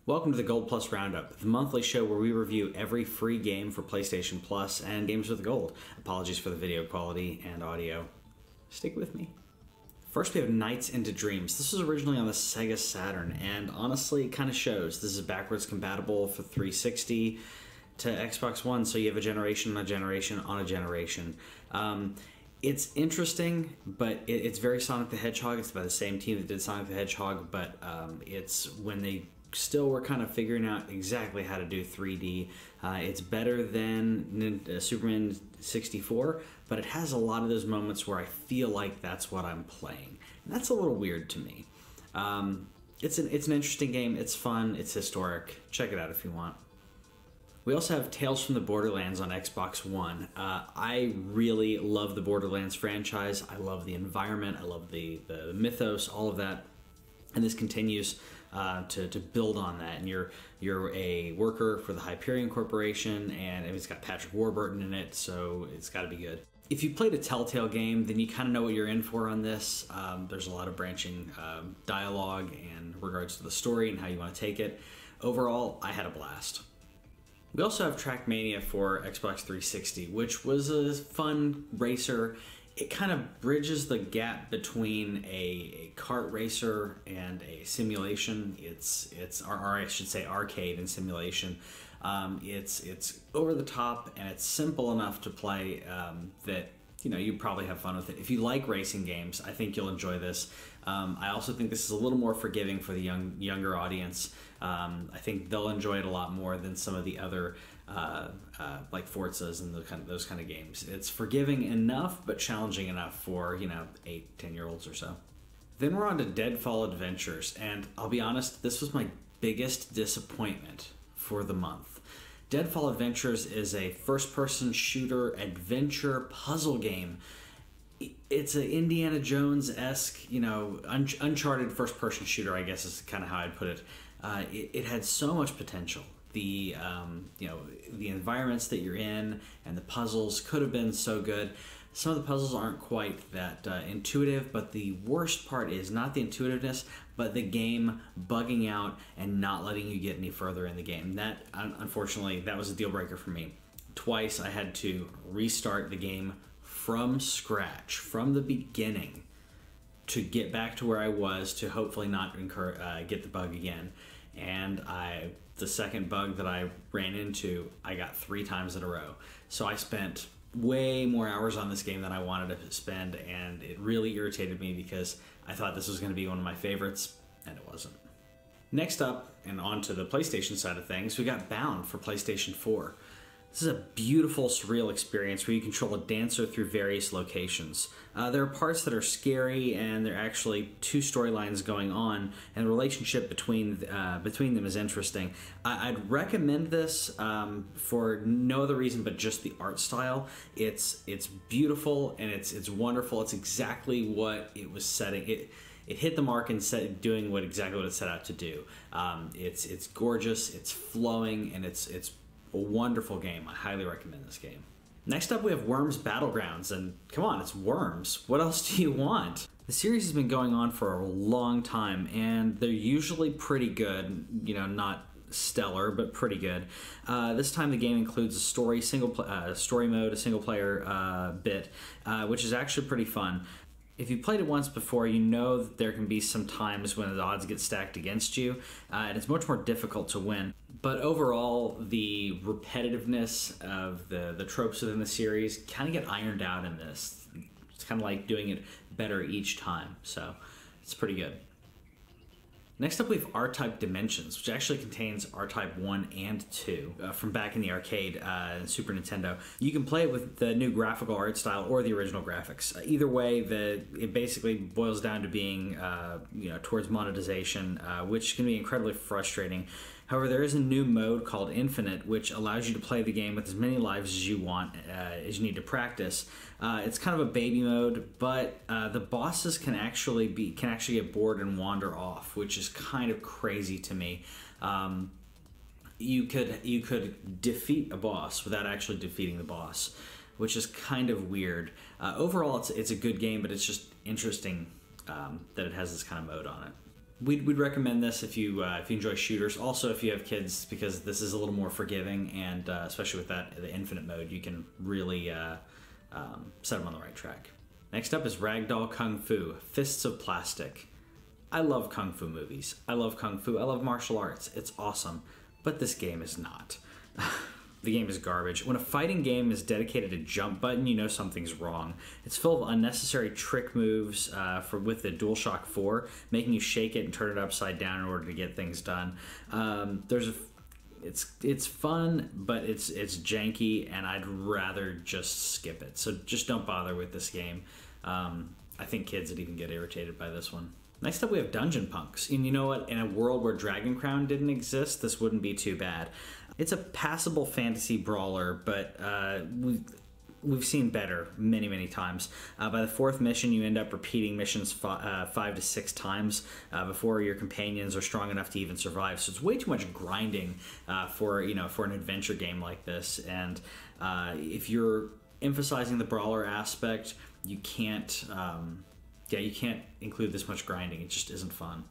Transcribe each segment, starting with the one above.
Welcome to the Gold+ Roundup, the monthly show where we review every free game for PlayStation Plus and games with gold. Apologies for the video quality and audio. Stick with me. First we have Nights into Dreams. This was originally on the Sega Saturn, and honestly it kind of shows. This is backwards compatible for 360 to Xbox One, so you have a generation on a generation on a generation. It's interesting, but it's very Sonic the Hedgehog. It's by the same team that did Sonic the Hedgehog, but it's when they still were kind of figuring out exactly how to do 3D. It's better than Superman 64, but it has a lot of those moments where I feel like that's what I'm playing. And that's a little weird to me. It's an interesting game. It's fun. It's historic. Check it out if you want. We also have Tales from the Borderlands on Xbox One. I really love the Borderlands franchise. I love the environment. I love the mythos, all of that. And this continues to build on that. And you're a worker for the Hyperion Corporation, and it's got Patrick Warburton in it, so it's got to be good. If you played a Telltale game, then you kind of know what you're in for on this. There's a lot of branching dialogue in regards to the story and how you want to take it. Overall, I had a blast. We also have Trackmania for Xbox 360, which was a fun racer. It kind of bridges the gap between a kart racer and a simulation. Or I should say arcade and simulation. It's over the top and it's simple enough to play that you probably have fun with it. If you like racing games, I think you'll enjoy this. I also think this is a little more forgiving for the younger audience. I think they'll enjoy it a lot more than some of the other like Forzas and those kind of games. It's forgiving enough, but challenging enough for 8-10-year-olds or so. Then we're on to Deadfall Adventures, and I'll be honest, this was my biggest disappointment for the month. Deadfall Adventures is a first-person shooter adventure puzzle game. It's an Indiana Jones-esque, Uncharted first-person shooter, I guess is kind of how I'd put it. It had so much potential. The environments that you're in and the puzzles could have been so good. Some of the puzzles aren't quite that intuitive, but the worst part is not the intuitiveness, but the game bugging out and not letting you get any further in the game. That, unfortunately, that was a deal breaker for me. Twice I had to restart the game from scratch, from the beginning, to get back to where I was to hopefully not get the bug again. And the second bug that I ran into, I got 3 times in a row. So I spent way more hours on this game than I wanted to spend, and it really irritated me because I thought this was going to be one of my favorites, and it wasn't. Next up, and on to the PlayStation side of things, we got Bound for PlayStation 4. This is a beautiful, surreal experience where you control a dancer through various locations. There are parts that are scary, and there are actually 2 storylines going on, and the relationship between them is interesting. I'd recommend this for no other reason but just the art style. It's beautiful and it's wonderful. It's exactly what it was setting. It hit the mark and doing exactly what it set out to do. It's gorgeous, it's flowing, and it's a wonderful game. I highly recommend this game. Next up we have Worms Battlegrounds, and come on, it's Worms. What else do you want? The series has been going on for a long time, and they're usually pretty good, not stellar, but pretty good. This time the game includes a story mode, a single player bit, which is actually pretty fun. If you played it once before, you know that there can be some times when the odds get stacked against you, and it's much more difficult to win. But overall, the repetitiveness of the tropes within the series kind of get ironed out in this. It's kind of like doing it better each time, so it's pretty good. Next up we have Archetype Dimensions, which actually contains Archetype 1 and 2 from back in the arcade and Super Nintendo. You can play it with the new graphical art style or the original graphics. Either way, it basically boils down to being towards monetization, which can be incredibly frustrating. However, there is a new mode called Infinite, which allows you to play the game with as many lives as you want, as you need to practice. It's kind of a baby mode, but the bosses can actually get bored and wander off, which is kind of crazy to me. You could defeat a boss without actually defeating the boss, which is kind of weird. Overall, it's a good game, but it's just interesting that it has this kind of mode on it. We'd recommend this if you enjoy shooters. Also, if you have kids, because this is a little more forgiving, and especially with the infinite mode, you can really set them on the right track. Next up is Ragdoll Kung Fu, Fists of Plastic. I love Kung Fu movies. I love Kung Fu. I love martial arts. It's awesome. But this game is not. The game is garbage. When a fighting game is dedicated to jump button, you know something's wrong. It's full of unnecessary trick moves with the DualShock 4, making you shake it and turn it upside down in order to get things done. It's fun, but it's janky, and I'd rather just skip it. So just don't bother with this game. I think kids would even get irritated by this one. Next up, we have Dungeonpunks. And you know what? In a world where Dragon Crown didn't exist, this wouldn't be too bad. It's a passable fantasy brawler, but we've seen better many, many times. By the fourth mission, you end up repeating missions 5 to 6 times before your companions are strong enough to even survive. So it's way too much grinding for an adventure game like this. And if you're emphasizing the brawler aspect, you can't include this much grinding. It just isn't fun.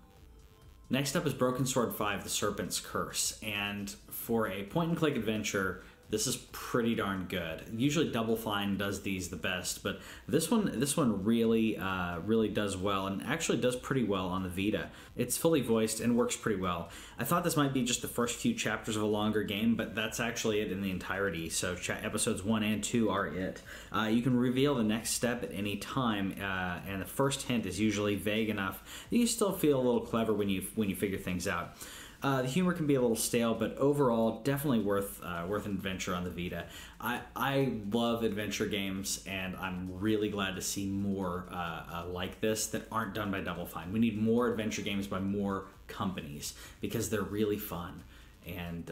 Next up is Broken Sword 5, The Serpent's Curse, and for a point-and-click adventure, this is pretty darn good. Usually Double Fine does these the best, but this one really does well, and actually does pretty well on the Vita. It's fully voiced and works pretty well. I thought this might be just the first few chapters of a longer game, but that's actually it in the entirety. So episodes 1 and 2 are it. You can reveal the next step at any time, and the first hint is usually vague enough that you still feel a little clever when you figure things out. The humor can be a little stale, but overall, definitely worth an adventure on the Vita. I love adventure games, and I'm really glad to see more like this that aren't done by Double Fine. We need more adventure games by more companies because they're really fun, and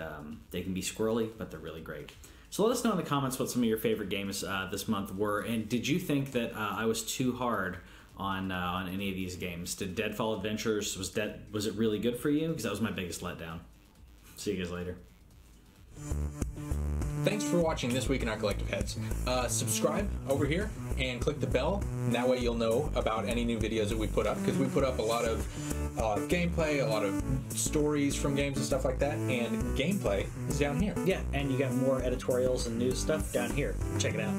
they can be squirrely, but they're really great. So let us know in the comments what some of your favorite games this month were, and did you think that I was too hard on any of these games? Did Deadfall Adventures, was it really good for you? Because that was my biggest letdown. See you guys later. Thanks for watching This Week in Our Collective Heads. Subscribe over here and click the bell, and that way you'll know about any new videos that we put up, because we put up a lot of gameplay, a lot of stories from games and stuff like that, and gameplay is down here. Yeah, and you got more editorials and news stuff down here. Check it out.